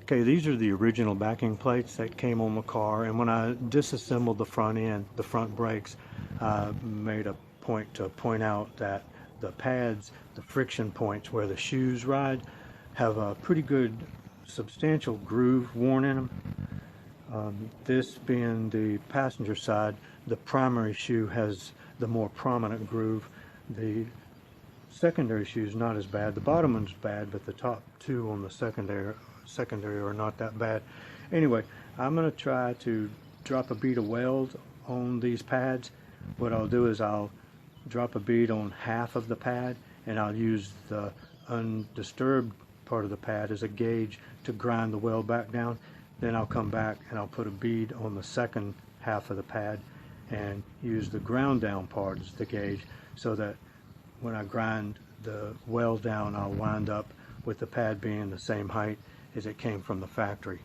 Okay, these are the original backing plates that came on the car, and when I disassembled the front end, the front brakes, I made a point to point out that the pads, the friction points where the shoes ride, have a pretty good substantial groove worn in them. This being the passenger side, the primary shoe has the more prominent groove. The secondary shoe is not as bad. The bottom one's bad, but the top two on the secondary are not that bad. Anyway, I'm going to try to drop a bead of weld on these pads. What I'll do is I'll drop a bead on half of the pad, and I'll use the undisturbed part of the pad as a gauge to grind the weld back down. Then I'll come back and I'll put a bead on the second half of the pad and use the ground down part as the gauge, so that when I grind the weld down, I'll wind up with the pad being the same height as it came from the factory.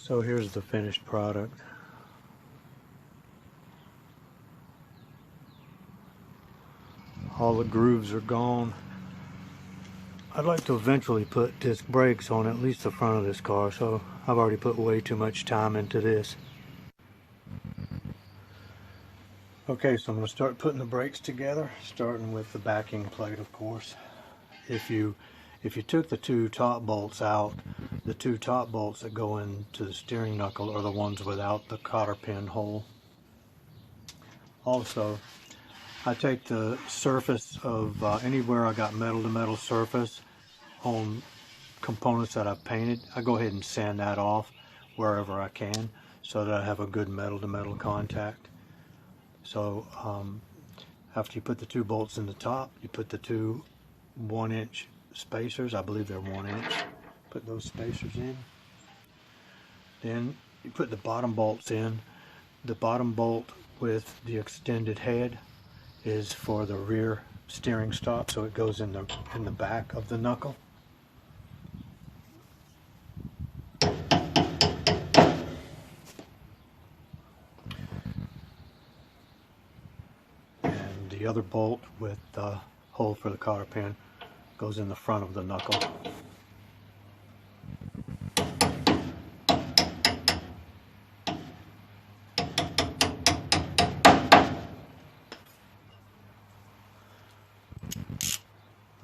So here's the finished product. All the grooves are gone. I'd like to eventually put disc brakes on at least the front of this car, so I've already put way too much time into this. Okay, so I'm going to start putting the brakes together, starting with the backing plate, of course. If you took the two top bolts out, the two top bolts that go into the steering knuckle are the ones without the cotter pin hole. Also, I take the surface of anywhere I got metal to metal surface on components that I've painted, I go ahead and sand that off wherever I can so that I have a good metal to metal contact. So after you put the two bolts in the top, you put the two 1-inch spacers, I believe they're 1 inch, put those spacers in. Then you put the bottom bolts in. The bottom bolt with the extended head is for the rear steering stop, so it goes in the back of the knuckle. And the other bolt with the hole for the cotter pin goes in the front of the knuckle.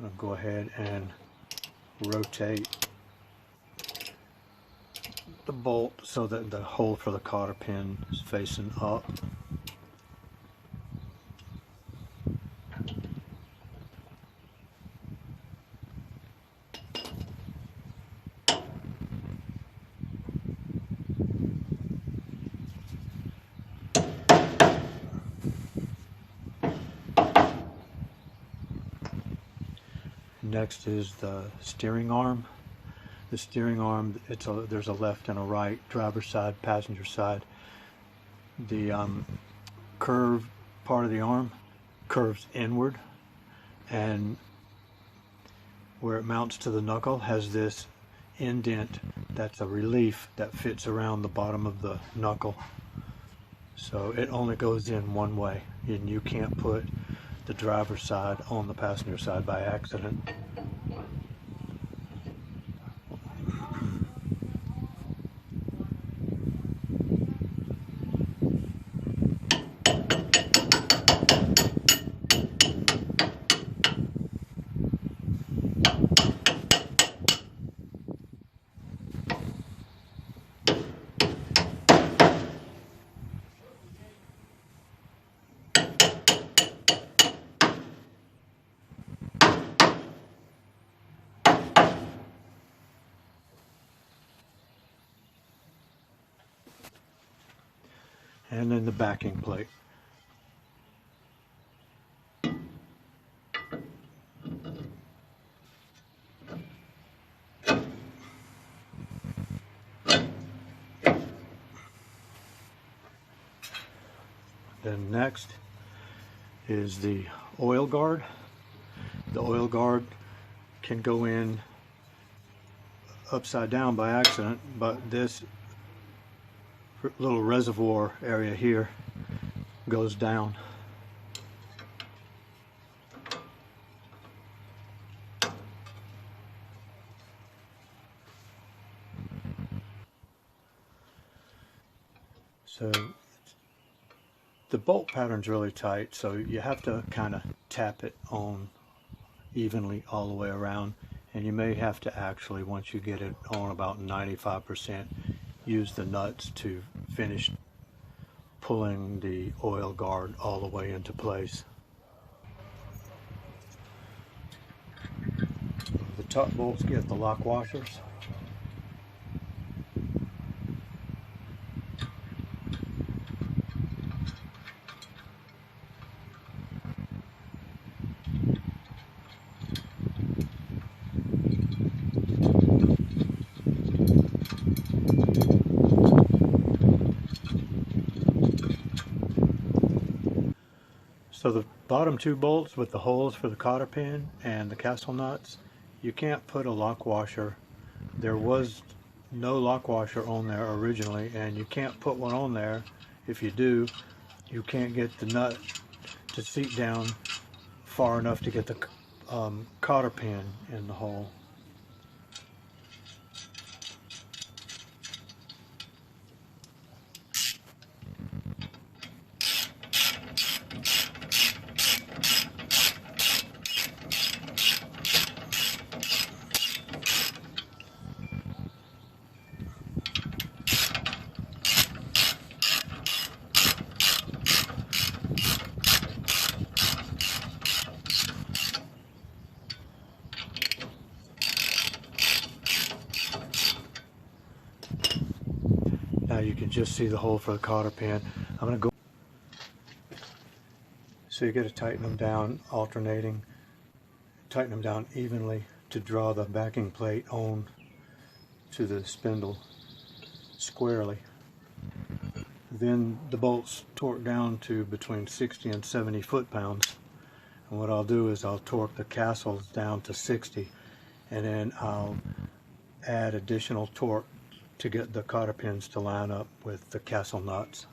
I'll go ahead and rotate the bolt so that the hole for the cotter pin is facing up. Next is the steering arm. The steering arm, there's a left and a right, driver's side, passenger side. The curved part of the arm curves inward, and where it mounts to the knuckle has this indent that's a relief that fits around the bottom of the knuckle. So it only goes in one way, and you can't put the driver's side on the passenger side by accident. And then the backing plate. Then next is the oil guard. The oil guard can go in upside down by accident, but this little reservoir area here goes down. So the bolt pattern's really tight, so you have to kind of tap it on evenly all the way around, and you may have to actually, once you get it on about 95%, use the nuts to finish pulling the oil guard all the way into place. The top bolts get the lock washers. So the bottom two bolts with the holes for the cotter pin and the castle nuts, you can't put a lock washer. There was no lock washer on there originally, and you can't put one on there. If you do, you can't get the nut to seat down far enough to get the cotter pin in the hole. Now you can just see the hole for the cotter pin. I'm going to go. So you got to tighten them down, alternating, tighten them down evenly to draw the backing plate on to the spindle squarely. Then the bolts torque down to between 60 and 70 foot-pounds. And what I'll do is I'll torque the castles down to 60, and then I'll add additional torque to get the cotter pins to line up with the castle nuts.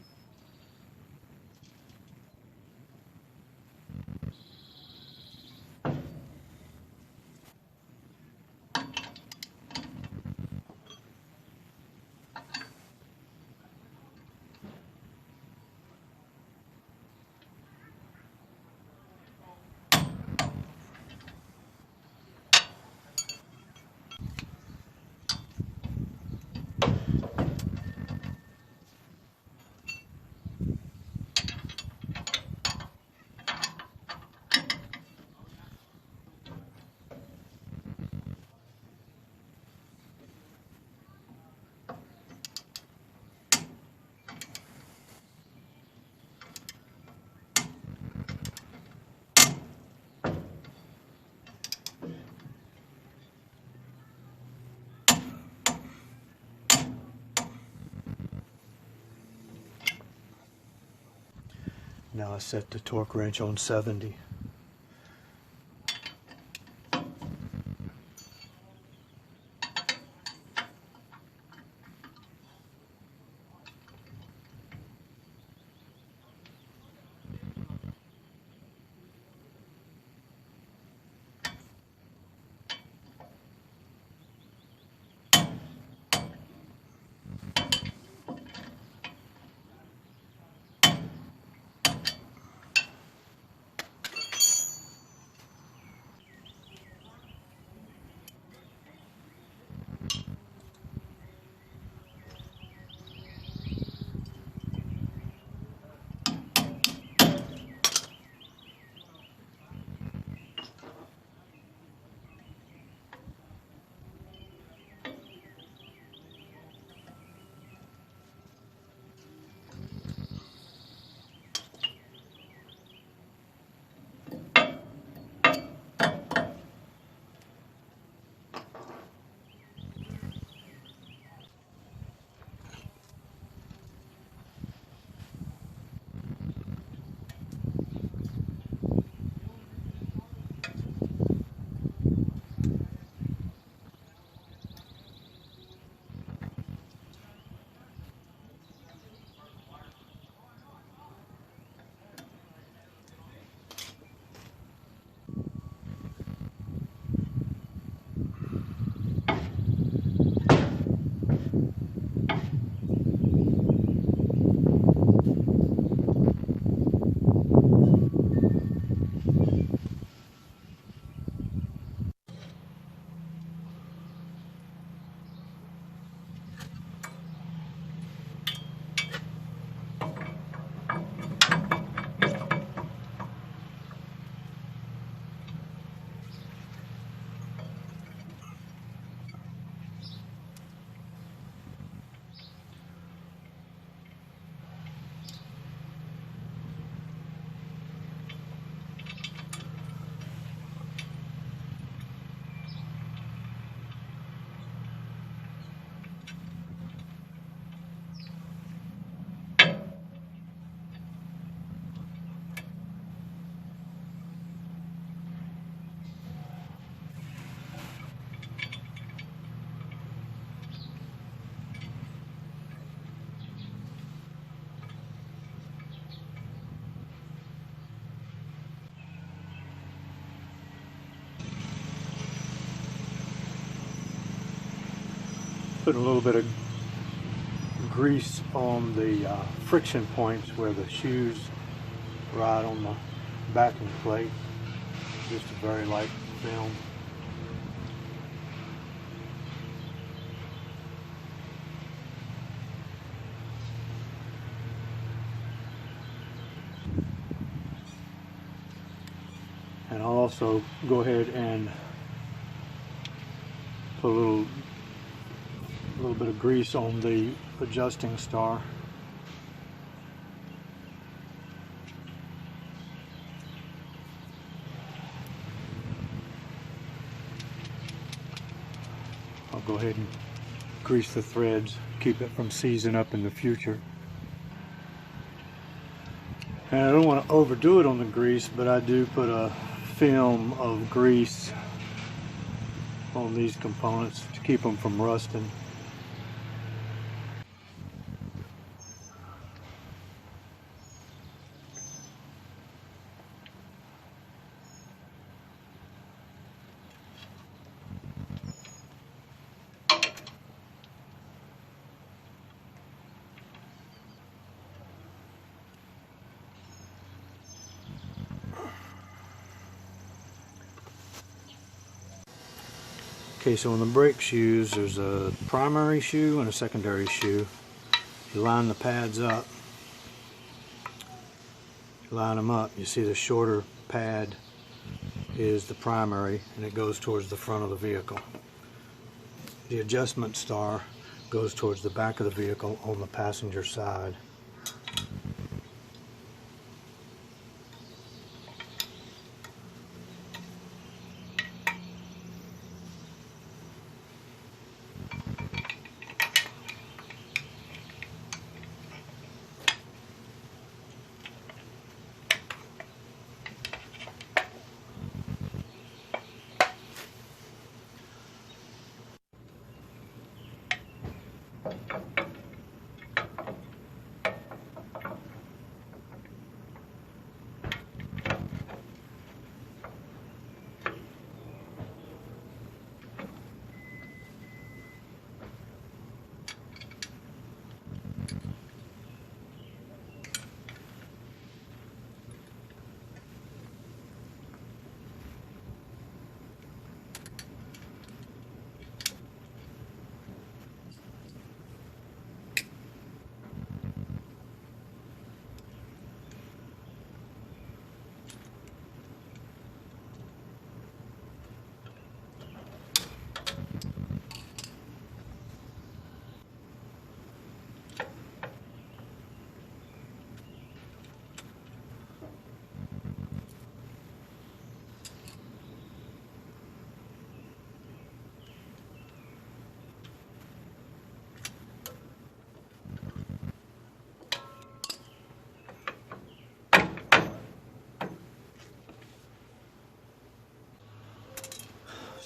Now I set the torque wrench on 70. Put a little bit of grease on the friction points where the shoes ride on the backing plate. Just a very light film. And I'll also go ahead and put a little bit of grease on the adjusting star. I'll go ahead and grease the threads, keep it from seizing up in the future. And I don't want to overdo it on the grease, but I do put a film of grease on these components to keep them from rusting. Okay, so on the brake shoes, there's a primary shoe and a secondary shoe. You line the pads up. You line them up, you see the shorter pad is the primary, and it goes towards the front of the vehicle. The adjustment star goes towards the back of the vehicle on the passenger side.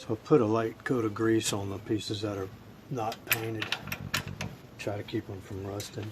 So put a light coat of grease on the pieces that are not painted. Try to keep them from rusting.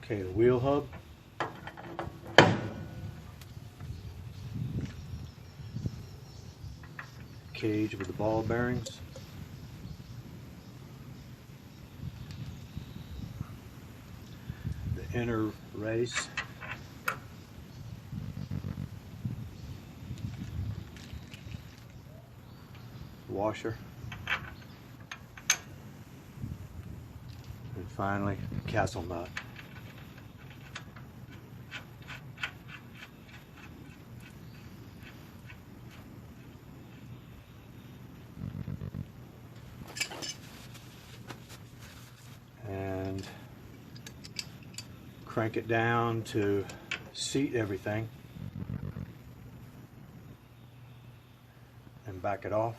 Okay, the wheel hub. Cage with the ball bearings. The inner race. Washer. And finally, castle nut. And crank it down to seat everything and back it off.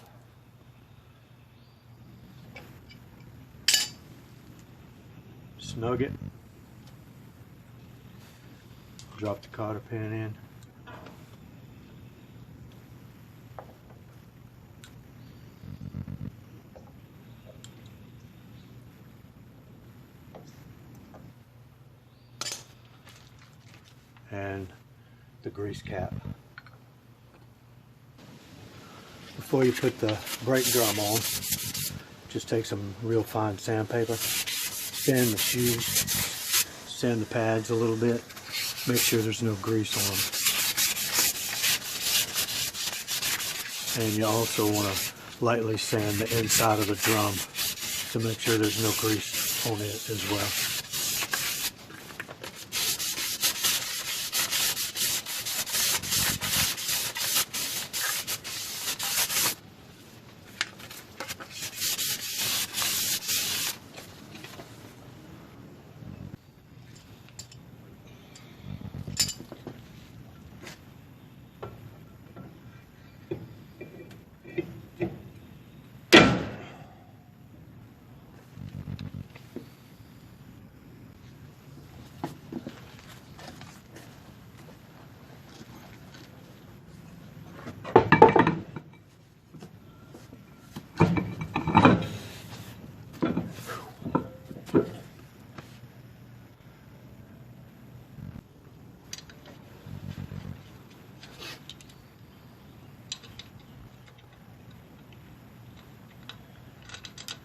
Snug it. Drop the cotter pin in. And the grease cap. Before you put the brake drum on, just take some real fine sandpaper, sand the shoes, sand the pads a little bit, make sure there's no grease on them. And you also want to lightly sand the inside of the drum to make sure there's no grease on it as well.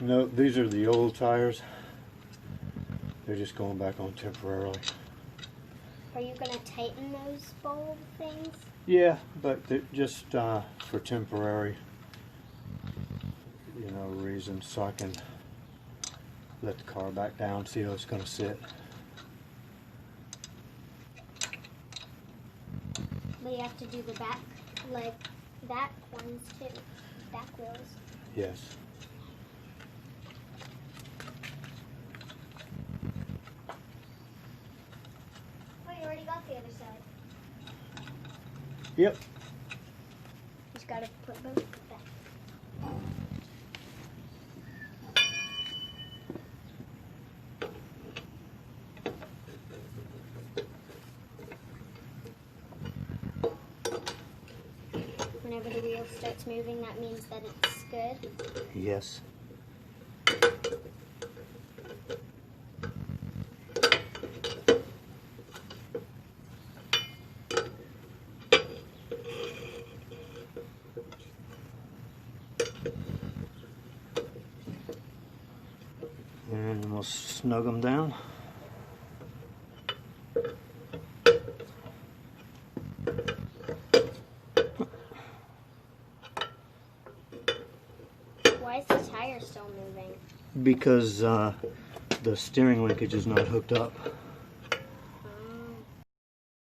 No, these are the old tires. They're just going back on temporarily. Are you going to tighten those bulb things? Yeah, but they're just for temporary, reasons, so I can let the car back down, see how it's going to sit. But you have to do the back, like back ones too, back wheels. Yes. The other side. Yep. Just gotta put both back. Whenever the wheels starts moving, that means that it's good. Yes. And we'll snug them down. Why is the tire still moving? Because the steering linkage is not hooked up.